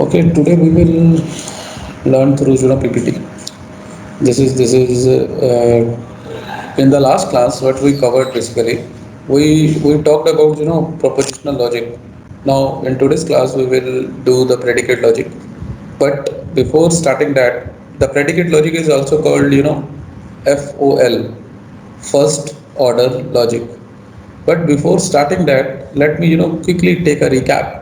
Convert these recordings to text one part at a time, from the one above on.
Okay, today we will learn through PPT. This is in the last class what we covered basically. We talked about propositional logic. Now in today's class we will do the predicate logic. But before starting that, the predicate logic is also called FOL, first order logic. But before starting that, let me quickly take a recap.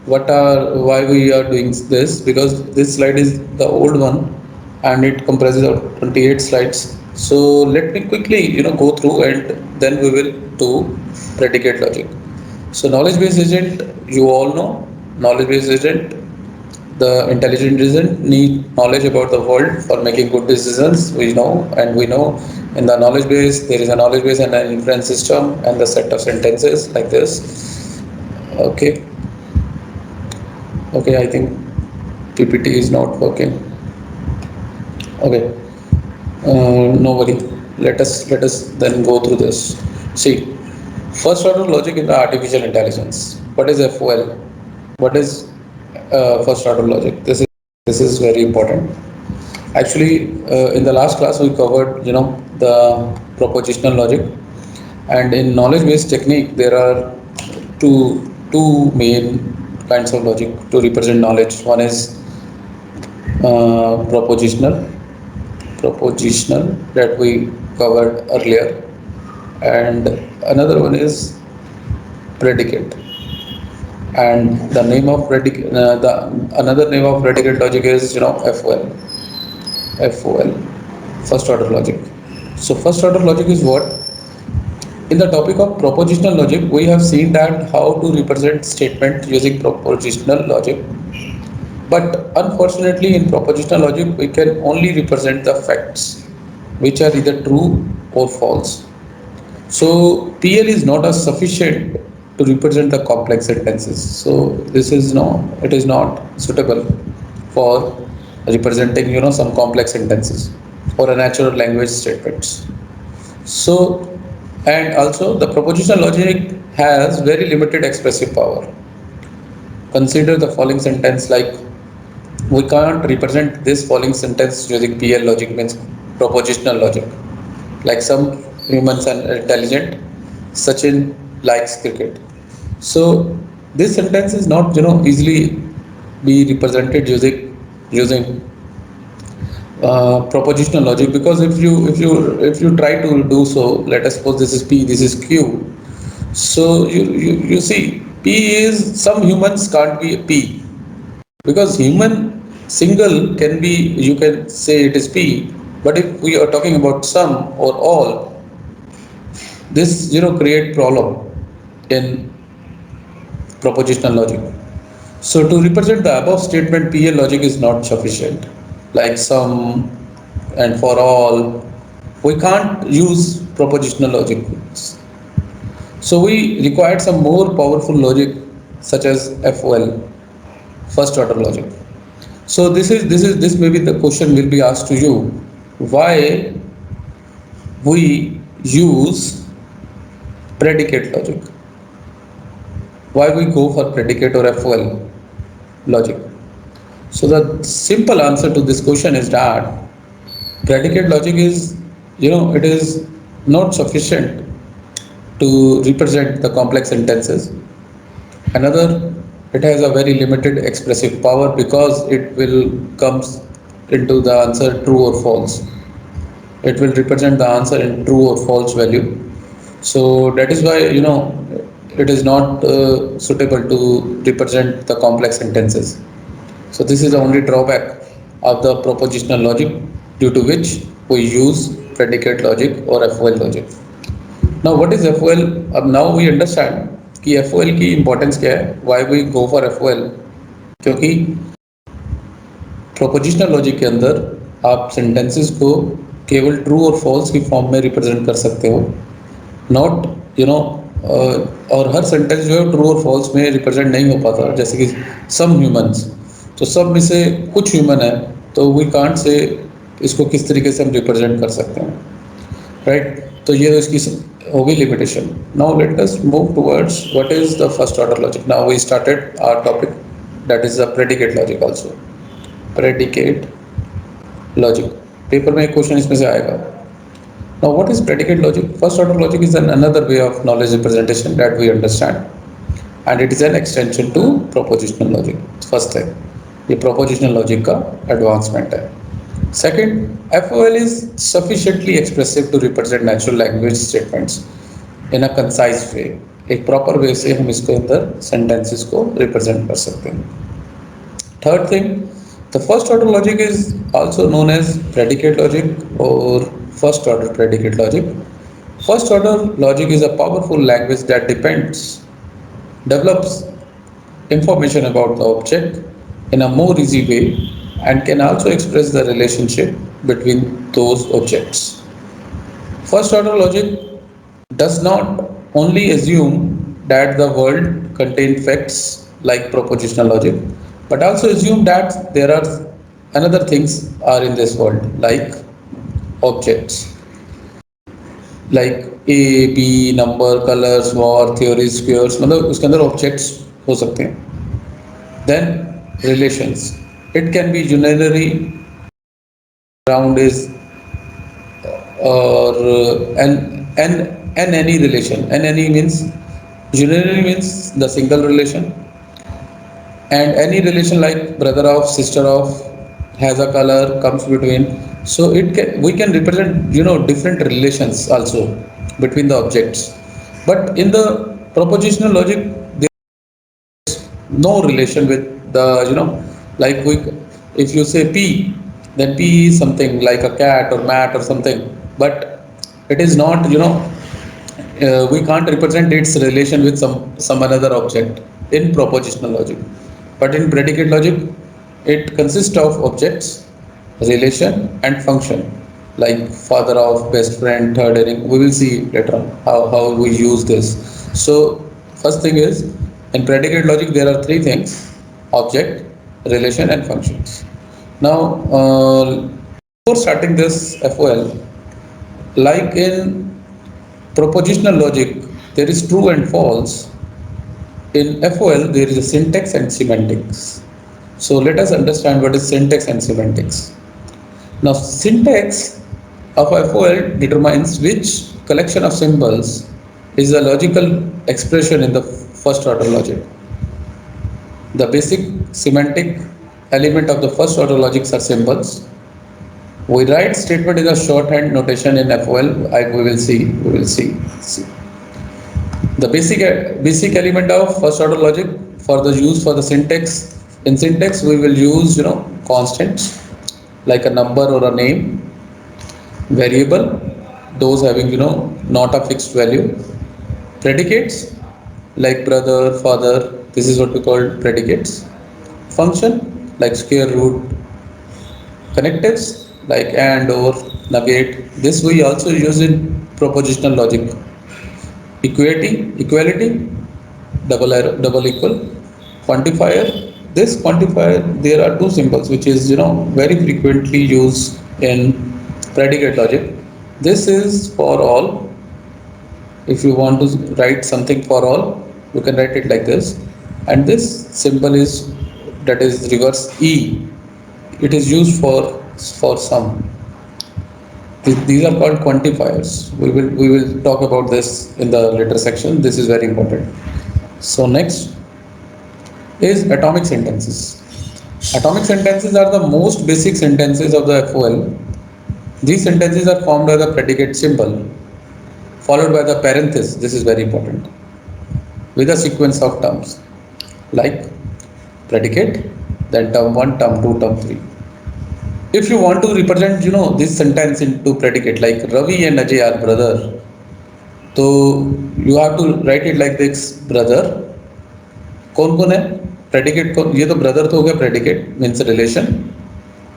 Why we are doing this, because this slide is the old one and it comprises of 28 slides. So let me quickly go through and then we will do predicate logic. So knowledge based agent, you all know. Knowledge based agent, the intelligent doesn't need knowledge about the world for making good decisions. We know, and we know in the knowledge base there is a knowledge base and an inference system and the set of sentences like this. Okay, okay, I think PPT is not working. Okay, no worry. Let us then go through this. See, first order logic in the artificial intelligence. What is FOL? What is first order logic? This is very important. Actually, in the last class we covered the propositional logic, and in knowledge-based technique there are two main kinds of logic to represent knowledge. One is propositional, that we covered earlier, and another one is predicate. And the name of predicate, the another name of predicate logic is FOL. FOL, first order logic. So first order logic is what? In the topic of propositional logic, we have seen that how to represent statement using propositional logic. But unfortunately, in propositional logic, we can only represent the facts, which are either true or false. So PL is not as sufficient to represent the complex sentences. So this is it is not suitable for representing some complex sentences or a natural language statements. So, and also the propositional logic has very limited expressive power. Consider the following sentence like, we can't represent this following sentence using PL logic, means propositional logic. Like, some humans are intelligent, Sachin likes cricket. So this sentence is not easily be represented using propositional logic, because if you try to do so, let us suppose this is P, this is Q. So you see, P is, some humans can't be P, because human single can be, you can say it is P, but if we are talking about some or all, this create problem in propositional logic. So to represent the above statement, PL logic is not sufficient. Like some and for all, we can't use propositional logic. So we required some more powerful logic such as FOL, first order logic. So this maybe the question will be asked to you. Why we use predicate logic? Why we go for predicate or FOL logic? So the simple answer to this question is that predicate logic is, it is not sufficient to represent the complex sentences. Another, it has a very limited expressive power because it will comes into the answer true or false. It will represent the answer in true or false value. So that is why it is not suitable to represent the complex sentences. So this is the only drawback of the propositional logic, due to which we use predicate logic or FOL logic. Now what is FOL? अब now we understand कि FOL की importance क्या है, why we go for FOL. क्योंकि propositional logic के अंदर आप sentences को केवल true और false की form में represent कर सकते हो, not और हर सेंटेंस जो है ट्रू और फॉल्स में रिप्रेजेंट नहीं हो पाता, जैसे कि सम ह्यूमंस, तो सब में से कुछ ह्यूमन है, तो वी कांट से इसको किस तरीके से हम रिप्रेजेंट कर सकते हैं, राइट. तो ये तो इसकी होगी limitation. Now let us move towards what is the first order logic. Now we started our topic. that is a predicate logic also. Predicate logic, paper में एक क्वेश्चन इसमें से आएगा. Now what is predicate logic? First order logic is another way of knowledge representation that we understand, and it is an extension to propositional logic. First thing, ये propositional logic का advancement है. Second, FOL is sufficiently expressive to represent natural language statements in a concise way. एक proper way से हम इसको अंदर sentences को represent कर सकते हैं. Third thing, the first order logic is also known as predicate logic or first order predicate logic. First order logic is a powerful language that develops information about the object in a more easy way and can also express the relationship between those objects. First order logic does not only assume that the world contains facts like propositional logic, but also assume that there are another things are in this world like objects like A, B, number, colors, war, theories, squares, मतलब उसके अंदर objects हो सकते हैं. Then relations, it can be unary, round is or and any relation. And any means unary means the single relation, and any relation like brother of, sister of, has a color comes between. So we can represent different relations also between the objects. But in the propositional logic there is no relation with the like if you say P, then P is something like a cat or mat or something, but it is not we can't represent its relation with some another object in propositional logic. But in predicate logic it consists of objects, relation and function like father of, best friend, third inning. We will see later on how we use this. So first thing is, in predicate logic there are three things: object, relation and functions. Now before starting this FOL, like in propositional logic there is true and false, in FOL there is a syntax and semantics. So let us understand what is syntax and semantics. Now syntax of FOL determines which collection of symbols is a logical expression in the first order logic. The basic semantic element of the first order logics are symbols. We write statement in a shorthand notation in FOL. We will see. The basic element of first order logic for the use for the syntax. In syntax we will use constants like a number or a name, variable, those having not a fixed value, predicates like brother, father, this is what we call predicates, function like square root, connectives like and, or, negate, this we also use in propositional logic, equality, double equal, quantifier. This quantifier, there are two symbols which is very frequently used in predicate logic. This is for all. If you want to write something for all, you can write it like this. And this symbol is, that is reverse E. It is used for sum. These are called quantifiers. We will talk about this in the later section. This is very important. So next is atomic sentences. Atomic sentences are the most basic sentences of the FOL. These sentences are formed by the predicate symbol followed by the parenthesis. This is very important, with a sequence of terms like predicate, then term 1, term 2, term 3. If you want to represent this sentence into predicate like Ravi and Ajay are brother, so you have to write it like this: brother, कौन है predicate को, ये तो brother तो हो गया, predicate means relation,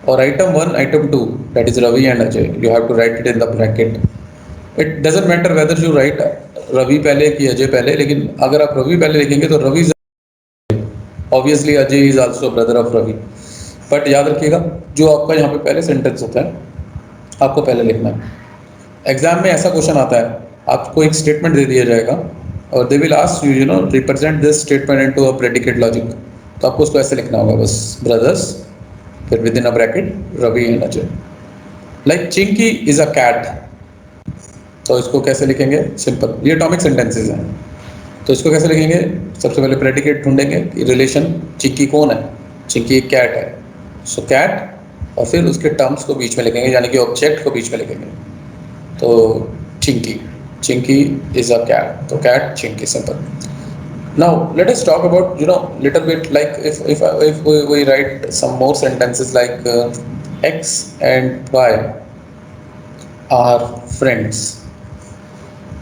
और item 1, item 2 that is Ravi and Ajay, you have to write it in the bracket. It doesn't matter whether you write Ravi पहले कि अजय पहले, लेकिन अगर आप रवि पहले लिखेंगे तो Ravi obviously Ajay is also brother of Ravi. But याद रखिएगा जो आपका यहाँ पे पहले सेंटेंस होता है आपको पहले लिखना है. एग्जाम में ऐसा क्वेश्चन आता है, आपको एक स्टेटमेंट दे दिया जाएगा और they will ask you, represent this statement into a predicate logic. तो आपको उसको ऐसे लिखना होगा बस, ब्रदर्स, फिर within a bracket Ravi and Ajay. Like Chinki is a cat, तो इसको कैसे लिखेंगे? सिंपल, ये एटॉमिक सेंटेंसेस हैं, तो इसको कैसे लिखेंगे? सबसे पहले प्रेडिकेट ढूंढेंगे कि रिलेशन चिंकी कौन है, चिंकी एक कैट है, सो कैट, और फिर उसके टर्म्स को बीच में लिखेंगे, यानी कि ऑब्जेक्ट को बीच में लिखेंगे, तो Chinki, Chinki is a cat, तो cat Chinki, simple. Now let us talk about, little bit, like if we write some more sentences like X and Y are friends,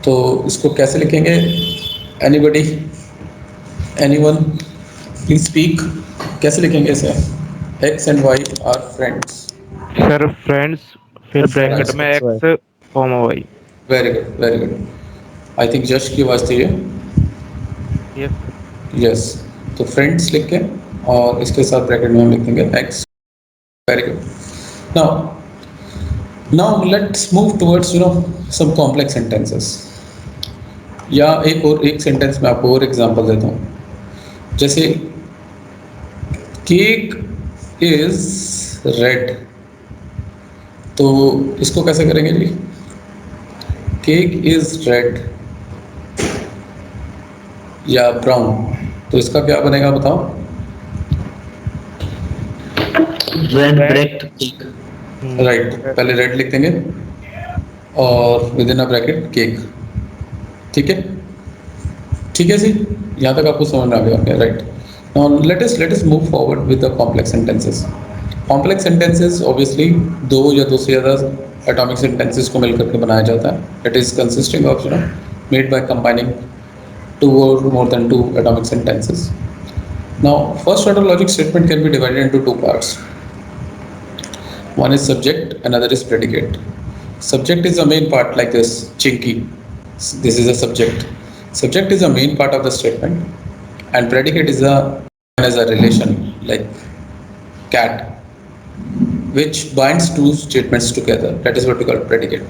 तो इसको कैसे लिखेंगे? Anybody, anyone, please speak, कैसे लिखेंगे इसे? X and Y are friends. Sir friends फिर bracket Nice. में XY. X comma Y. Very good, very good. I think जश की आवाज़ थी ये। Yes sir. यस, तो फ्रेंड्स लिख के और इसके साथ ब्रैकेट में हम लिख देंगे X. Very good. Now let's move towards some complex sentences, या एक सेंटेंस में आपको और एग्जांपल देता हूँ, जैसे केक इज रेड, तो इसको कैसे करेंगे जी? केक इज रेड या ब्राउन, तो इसका क्या बनेगा बताओ? Red Red. brick cake. Right, पहले रेड लिख देंगे और with in a bracket cake. ठीक है, ठीक है जी, यहाँ तक आपको समझ में आ गया? Right. Now let us move forward with the complex sentences. Complex sentences obviously दो या दो से ज़्यादा एटॉमिक सेंटेंसेस को मिलकर के बनाया जाता है। It is consisting of made by combining two or more than two atomic sentences. Now, first order logic statement can be divided into two parts. One is subject, another is predicate. Subject is the main part, like this, Chinky. This is a subject. Subject is the main part of the statement, and predicate is as a relation, like cat, which binds two statements together. That is what we call predicate.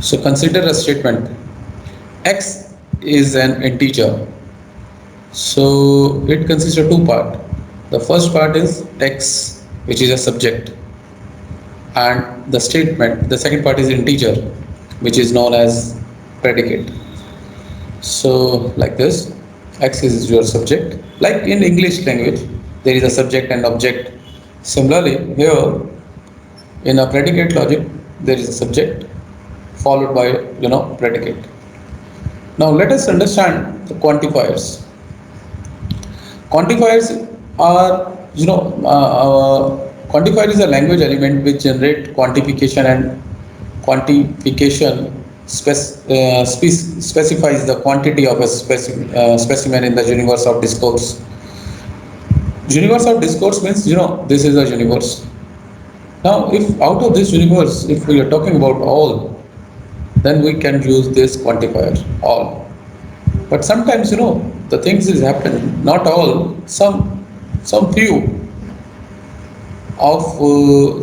So consider a statement: X is an integer. So it consists of two parts. The first part is X, which is a subject, and the statement. The second part is integer, which is known as predicate. So like this, X is your subject. Like in English language, there is a subject and object. Similarly, here in a predicate logic, there is a subject followed by predicate. Now let us understand the quantifiers. Quantifiers are, quantifier is a language element which generate quantification, and quantification specifies the quantity of a specimen in the universe of discourse. Universe of discourse means, this is a universe. Now, if out of this universe, if we are talking about all, then we can use this quantifier, all. But sometimes, the things is happen, not all, some few of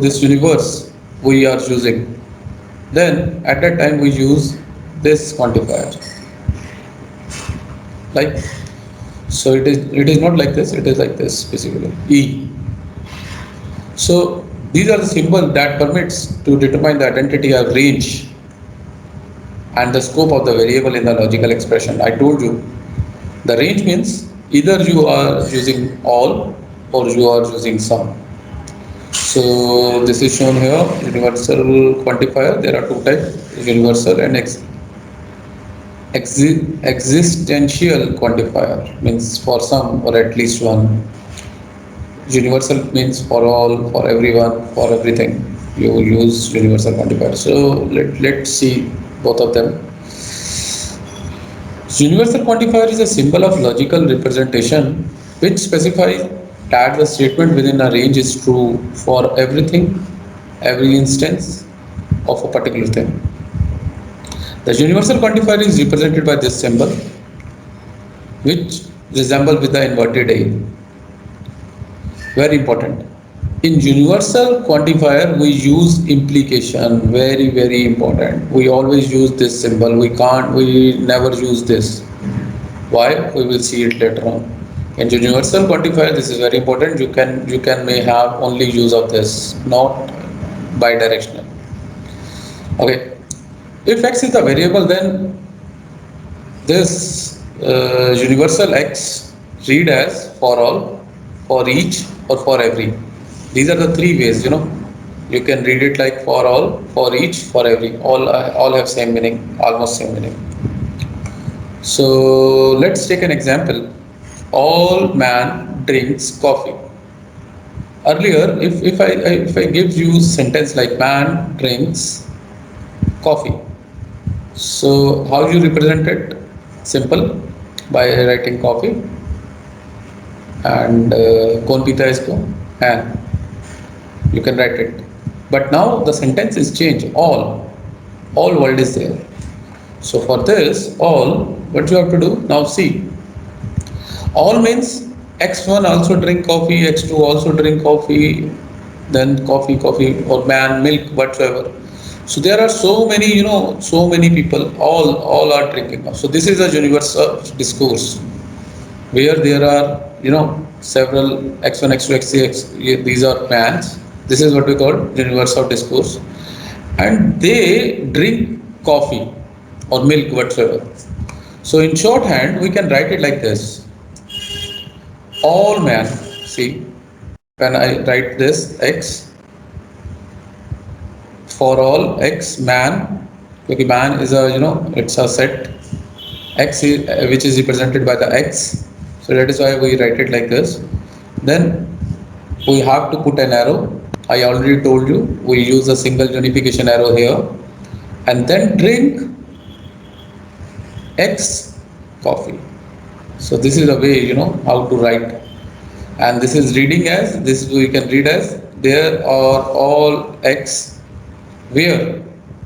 this universe we are using. Then at that time we use this quantifier. Like, so it is not like this, it is like this basically, E. So these are the symbols that permits to determine the identity of range and the scope of the variable in the logical expression. I told you, the range means either you are using all or you are using some. So this is shown here, universal quantifier. There are two types, universal and existential quantifier, means for some or at least one. Universal means for all, for everyone, for everything. You will use universal quantifier. So let's see both of them. Universal quantifier is a symbol of logical representation which specifies that the statement within a range is true for everything, every instance of a particular thing. The universal quantifier is represented by this symbol, which resembles with the inverted A. Very important. In universal quantifier, we use implication. Very important. We always use this symbol. We never use this. Why? We will see it later on. In universal quantifier, this is very important. You can may have only use of this, not bidirectional. Okay. If x is the variable, then this universal x read as for all, for each, or for every. These are the three ways. You can read it like for all, for each, for every. All have same meaning, almost same meaning. So let's take an example. All man drinks coffee. Earlier, if I give you sentence like man drinks coffee, so how you represent it? Simple, by writing coffee and कौन पीता है इसको? And you can write it. But now the sentence is changed. All world is there. So for this all, what you have to do now? See, all means x1 also drink coffee, x2 also drink coffee, then coffee, or man, milk, whatsoever. So there are so many, so many people, all are drinking. So this is a universal discourse where there are, several x1, x2, x3, these are mans. This is what we call universal discourse. And they drink coffee or milk, whatsoever. So in shorthand, we can write it like this. All man, see, when I write this x, for all x man, because man is a, it's a set, x is, which is represented by the x. So that is why we write it like this. Then we have to put an arrow. I already told you, we use a single unification arrow here. And then drink x coffee. So this is the way, how to write. And this is reading as, this we can read as, there are all x, where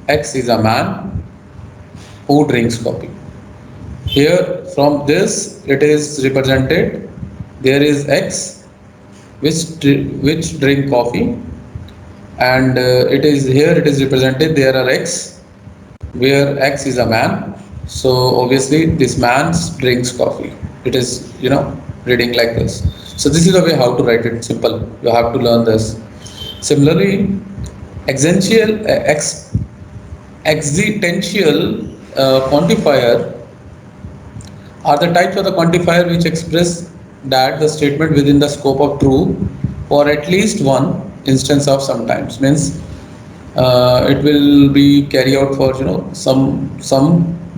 x is a man who drinks coffee. Here from this it is represented, there is x which drink coffee, and it is here it is represented, there are x where x is a man. So obviously this man drinks coffee. It is reading like this. So this is the way how to write it. Simple. You have to learn this. Similarly, existential quantifier are the types of the quantifier which express that the statement within the scope of true for at least one instance of sometimes. Means it will be carried out for some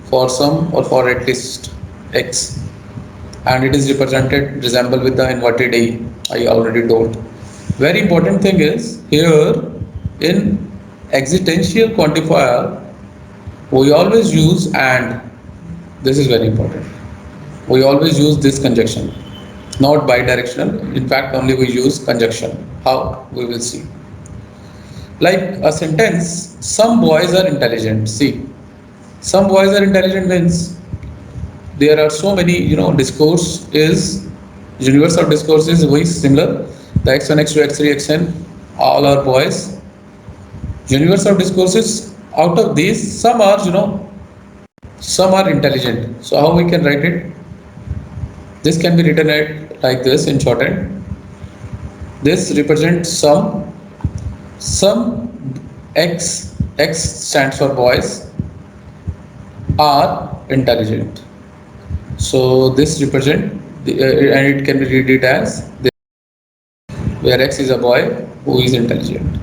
for some or for at least x, and it is represented resemble with the inverted A. I already told. Very important thing is here in existential quantifier we always use and. This is very important. We always use this conjunction, not bidirectional. In fact, only we use conjunction. How? We will see. Like a sentence, some boys are intelligent. See, some boys are intelligent means there are so many, discourse is, universal discourse is very similar. The x1, x2, x3, xn, all are boys. Universal discourses, out of these, some are, some are intelligent. So how we can write it? This can be written like this in shorthand. This represents some x stands for boys are intelligent. So this represent and it can be read it as this, where x is a boy who is intelligent.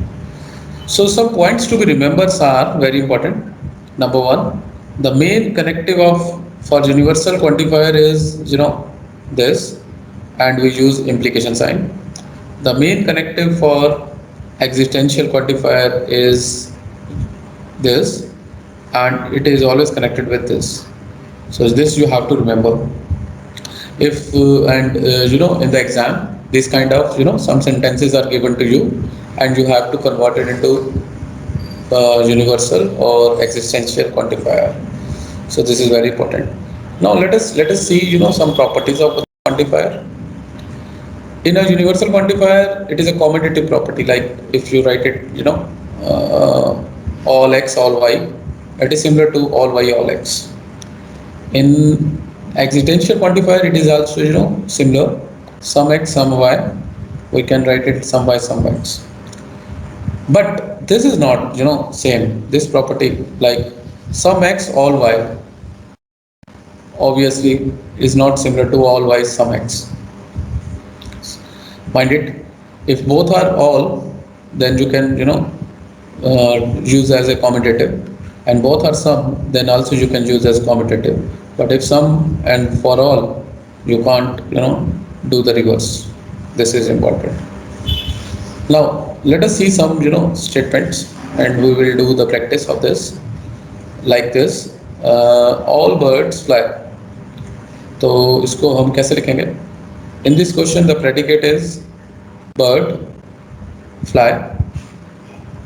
So some points to be remembered are very important. Number one, the main connective of for universal quantifier is this, and we use implication sign. The main connective for existential quantifier is this, and it is always connected with this. So this you have to remember. If in the exam, this kind of some sentences are given to you, and you have to convert it into universal or existential quantifier. So this is very important. Now let us see some properties of the quantifier. In a universal quantifier, it is a commutative property. Like if you write it, all x, all y, it is similar to all y, all x. In Existential quantifier, it is also similar. Some x, some y. We can write it some y, some x. But this is not same. This property like some x all y obviously is not similar to all y some x. Mind it, if both are all, then you can use as a commutative, and both are sum, then also you can use as commutative. But if sum and for all, you can't do the reverse. This is important. Now let us see some statements, and we will do the practice of this like this. All birds fly. तो इसको हम कैसे लिखेंगे? In this question, the predicate is bird, fly.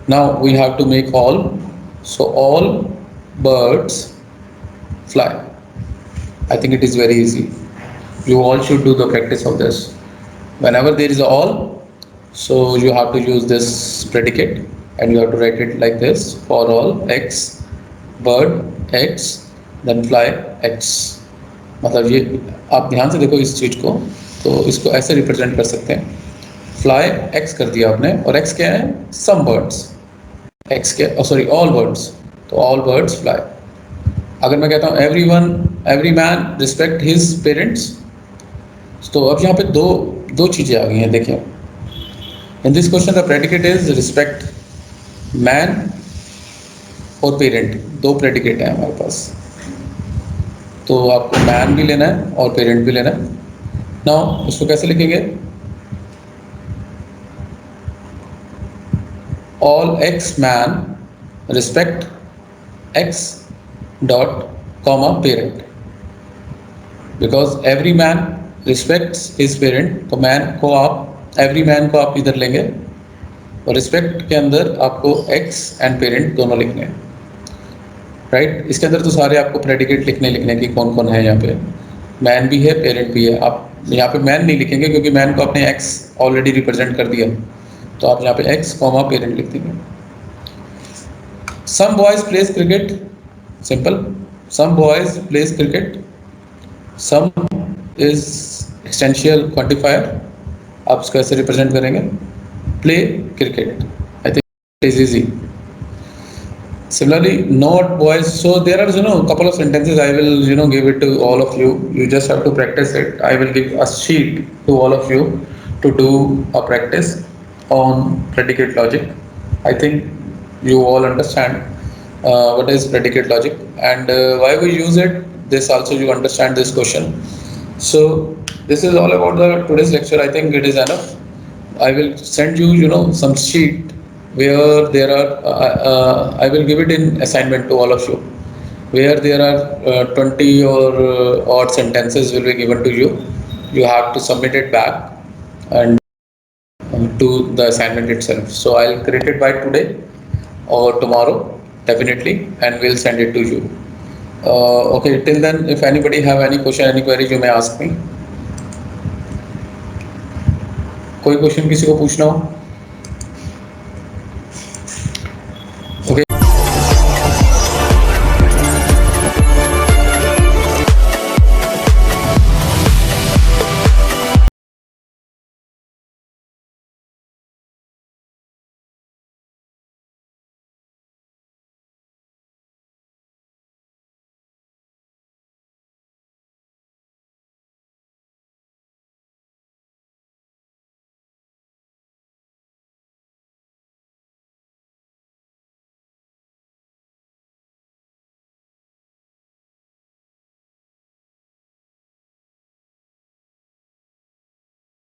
Now we have to make all. So all birds fly. I think it is very easy. You all should do the practice of this. Whenever there is a all, so you have to use this predicate and you have to write it like this: for all x, bird x, then fly x. मतलब ये आप ध्यान से देखो इस चीज को, तो इसको ऐसे रिप्रेजेंट कर सकते हैं. फ्लाई x कर दिया आपने, और x क्या है? Some birds. x के सॉरी ऑल बर्ड्स, तो ऑल बर्ड्स फ्लाई. अगर मैं कहता हूँ every man respect his parents, तो अब यहाँ पे दो चीज़ें आ गई हैं. देखिए, in this question the predicate is respect man और पेरेंट. दो प्रेडिकेट हैं हमारे पास, तो आपको मैन भी लेना है और पेरेंट भी लेना है. नाउ उसको कैसे लिखेंगे? All x man respect x dot comma parent, because every man respects his parent. तो मैन को आप, एवरी मैन को आप इधर लेंगे, और रिस्पेक्ट के अंदर आपको एक्स एंड पेरेंट दोनों लिखने हैं. राइट इसके अंदर तो सारे आपको प्रेडिकेट लिखने की कौन कौन है. यहाँ पे मैन भी है, पेरेंट भी है. आप यहाँ पे मैन नहीं लिखेंगे क्योंकि मैन को आपने एक्स ऑलरेडी रिप्रेजेंट कर दिया, तो आप यहाँ पे एक्स कॉमा पेरेंट लिख देंगे. Some boys plays cricket. Simple, some boys plays cricket. Some is existential quantifier. आप उसको ऐसे रिप्रेजेंट करेंगे, play cricket. I think it is easy. Similarly, not boys. So there are couple of sentences. I will give it to all of you. You just have to practice it. I will give a sheet to all of you to do a practice on predicate logic. I think you all understand what is predicate logic and why we use it. This also you understand this question. So this is all about the today's lecture. I think it is enough. I will send you some sheet where there are I will give it in assignment to all of you, where there are 20 or odd sentences will be given to you. You have to submit it back and to the assignment itself. So I'll create it by today or tomorrow definitely, and we'll send it to you. Okay, till then, if anybody have any question, any query, you may ask me. कोई question किसी को पूछना हो?